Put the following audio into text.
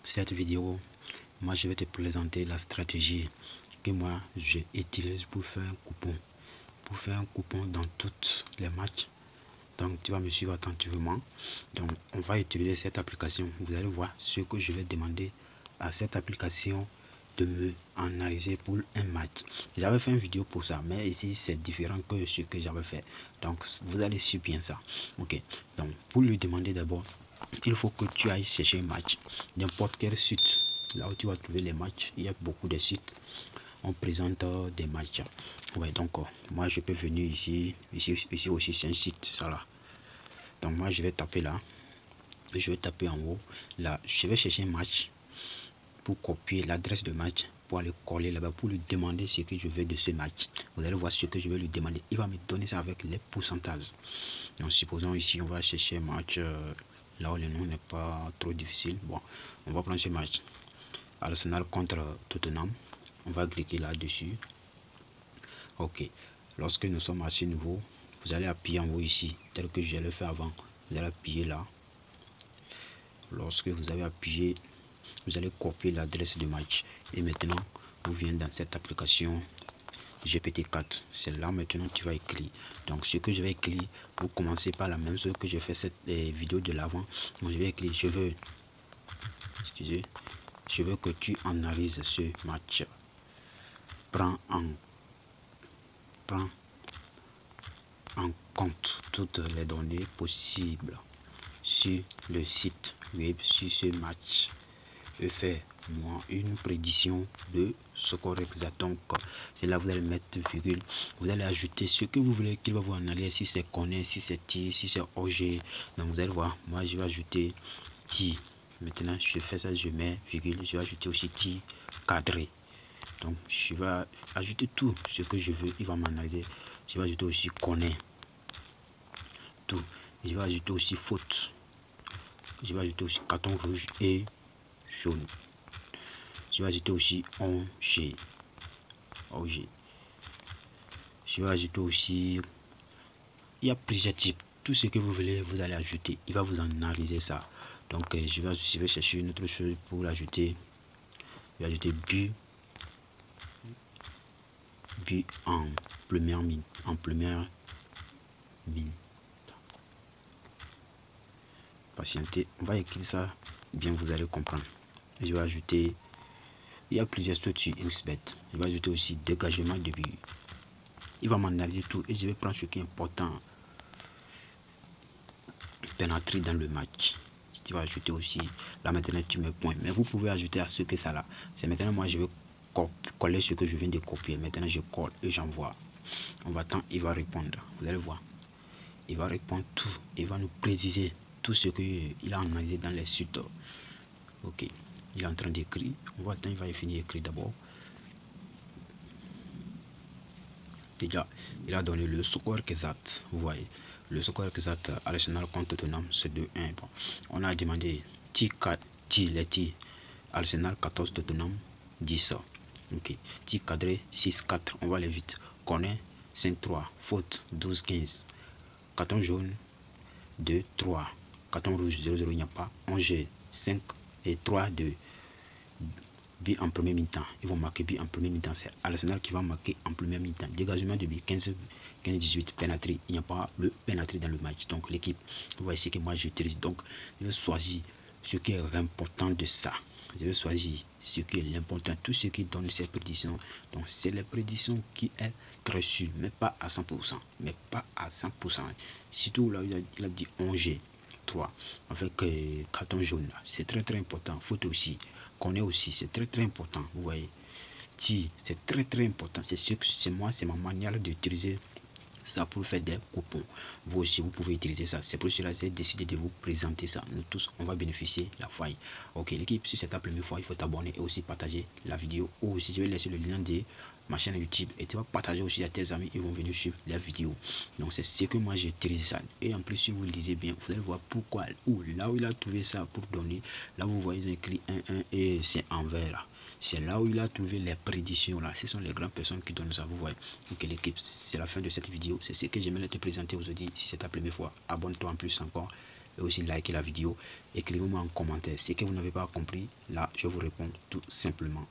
cette vidéo, moi je vais te présenter la stratégie que moi j'utilise pour faire un coupon. Pour faire un coupon dans tous les matchs. Donc tu vas me suivre attentivement. Donc on va utiliser cette application. Vous allez voir ce que je vais demander à cette application de me analyser pour un match. J'avais fait une vidéo pour ça, mais ici c'est différent que ce que j'avais fait. Donc vous allez suivre bien ça. Ok. Donc pour lui demander d'abord, il faut que tu ailles chercher un match. N'importe quel site. Là où tu vas trouver les matchs, il y a beaucoup de sites. On présente des matchs. Ouais, donc moi je peux venir ici aussi c'est un site, ça là. Donc moi je vais taper là. Je vais taper en haut. Là, je vais chercher un match pour copier l'adresse de match, pour aller coller là-bas, pour lui demander ce que je veux de ce match. Vous allez voir ce que je vais lui demander. Il va me donner ça avec les pourcentages. Donc supposons ici on va chercher un match là où le nom n'est pas trop difficile. Bon, on va prendre ce match. Arsenal contre Tottenham. On va cliquer là-dessus. Ok. Lorsque nous sommes à ce niveau, vous allez appuyer en haut ici, tel que je l'ai fait avant. Vous allez appuyer là. Lorsque vous avez appuyé, vous allez copier l'adresse du match. Et maintenant, vous venez dans cette application GPT-4. C'est là maintenant tu vas écrire. Donc ce que je vais écrire, vous commencez par la même chose que j'ai fait cette vidéo de l'avant. Donc je vais écrire, je veux que tu analyses ce match. Prends en compte toutes les données possibles sur le site web sur ce match et fais-moi une prédiction de score exact. Donc c'est là vous allez mettre virgule, vous allez ajouter ce que vous voulez qu'il va vous analyser, si c'est connaît, si c'est tir, si c'est OG. Donc vous allez voir, moi je vais ajouter tir. Maintenant je fais ça, je mets virgule, je vais ajouter aussi tir cadré. Donc je vais ajouter tout ce que je veux, il va m'analyser. Je vais ajouter aussi connaît tout. Je vais ajouter aussi faute. Je vais ajouter aussi carton rouge et jaune. Je vais ajouter aussi OG. Je vais ajouter aussi, il y a plusieurs types. Tout ce que vous voulez, vous allez ajouter. Il va vous analyser ça. Donc je vais chercher une autre chose pour l'ajouter. Je vais ajouter but en première mine. Patientez, on va écrire ça bien, vous allez comprendre. Je vais ajouter, il y a plusieurs structures XBet. Je vais ajouter aussi dégagement de but. Il va m'analyser tout et je vais prendre ce qui est important. Pénatrie dans le match. Tu vas ajouter aussi, là maintenant tu mets point, mais vous pouvez ajouter à ce que ça là. C'est maintenant moi je vais coller ce que je viens de copier. Maintenant je colle et j'envoie. On va attendre, il va répondre. Vous allez voir, il va répondre tout, il va nous préciser tout ce qu'il a analysé dans les suites. Ok, il est en train d'écrire. On va attendre, il va finir d'écrire d'abord. Déjà, il a donné le score exact. Vous voyez, le score exact Arsenal contre Tottenham, c'est 2-1. Bon, on a demandé les tirs. Arsenal 14, Tottenham 10. Ok, tir cadré 6-4. On va aller vite. Connaît 5-3. Faute 12-15. Carton jaune 2-3. Carton rouge 0-0, il n'y a pas. 11 5 et 3-2. But en premier mi-temps. Ils vont marquer but en premier mi-temps. C'est Arsenal qui va marquer en premier mi-temps. Dégagement de but 15-18. Pénatrie. Il n'y a pas le pénatrie dans le match. Donc l'équipe, vous voyez ce que moi j'utilise. Donc je vais choisir ce qui est important de ça. Je vais choisir ce qui est l'important. Tout ce qui donne ces prédictions. Donc c'est les prédictions qui est très sûr. Mais pas à 100%. Mais pas à 100%. Surtout là, il a dit 11 3 avec carton jaune. C'est très important. Faute aussi. Connaît aussi, c'est très important. Vous voyez, c'est très important. C'est moi, c'est ma manière d'utiliser ça pour faire des coupons. Vous aussi, vous pouvez utiliser ça. C'est pour cela que j'ai décidé de vous présenter ça. Nous tous, on va bénéficier de la faille. Ok, l'équipe, si c'est ta première fois, il faut t'abonner et aussi partager la vidéo. Ou aussi, je vais laisser le lien de ma chaîne YouTube et tu vas partager aussi à tes amis, ils vont venir suivre la vidéo. Donc c'est ce que moi j'utilise ça. Et en plus si vous lisez bien, vous allez voir pourquoi, ou là où il a trouvé ça pour donner. Là vous voyez ils ont écrit 1-1 et c'est en vert. C'est là où il a trouvé les prédictions là. Ce sont les grandes personnes qui donnent ça, vous voyez. Donc l'équipe, c'est la fin de cette vidéo. C'est ce que j'aimerais te présenter aujourd'hui. Si c'est ta première fois, abonne-toi en plus encore. et aussi likez la vidéo. Écrivez-moi en commentaire ce que vous n'avez pas compris. Là, je vous réponds tout simplement.